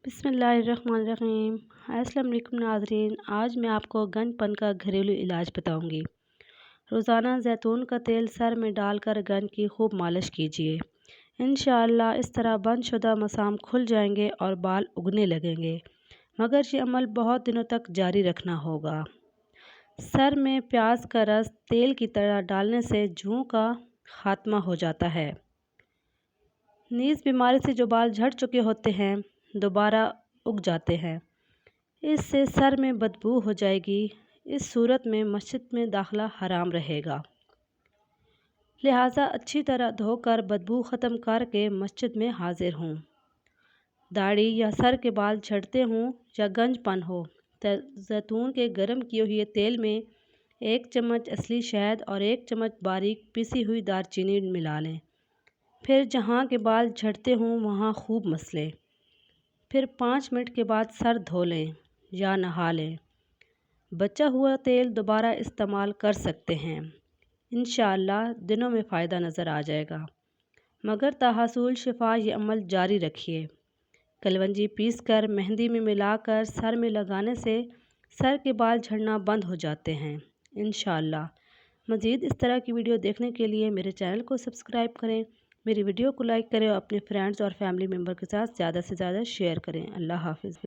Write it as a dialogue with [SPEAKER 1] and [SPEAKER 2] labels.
[SPEAKER 1] بسم اللہ الرحمن الرحیم۔ السلام علیکم ناظرین، آج میں آپ کو گنج پن کا گھریلو علاج بتاؤں گی۔ روزانہ زیتون کا تیل سر میں ڈال کر گنج کی خوب مالش کیجیے۔ انشاءاللہ اس طرح بند شدہ مسام کھل جائیں گے اور بال اگنے لگیں گے، مگر یہ عمل بہت دنوں تک جاری رکھنا ہوگا۔ سر میں پیاز کا رس تیل کی طرح ڈالنے سے جوؤں کا خاتمہ ہو جاتا ہے۔ نیز بیماری سے جو بال جھڑ چکے ہوتے ہیں دوبارہ اگ جاتے ہیں۔ اس سے سر میں بدبو ہو جائے گی۔ اس صورت میں مسجد میں داخلہ حرام رہے گا، لہٰذا اچھی طرح دھو کر بدبو ختم کر کے مسجد میں حاضر ہوں۔ داڑھی یا سر کے بال جھڑتے ہوں یا گنج پن ہو تو زیتون کے گرم کیے ہوئے تیل میں 1 چمچ اصلی شہد اور 1 چمچ باریک پیسی ہوئی دار چینی ملا لیں۔ پھر جہاں کے بال جھڑتے ہوں وہاں خوب مسلیں۔ پھر 5 منٹ کے بعد سر دھو لیں یا نہا لیں۔ بچا ہوا تیل دوبارہ استعمال کر سکتے ہیں۔ انشاءاللہ دنوں میں فائدہ نظر آ جائے گا، مگر تاحصول شفا یہ عمل جاری رکھیے۔ کلونجی پیس کر مہندی میں ملا کر سر میں لگانے سے سر کے بال جھڑنا بند ہو جاتے ہیں انشاءاللہ۔ مزید اس طرح کی ویڈیو دیکھنے کے لیے میرے چینل کو سبسکرائب کریں، میری ویڈیو کو لائک کریں اور اپنے فرینڈز اور فیملی ممبر کے ساتھ زیادہ سے زیادہ شیئر کریں۔ اللہ حافظ۔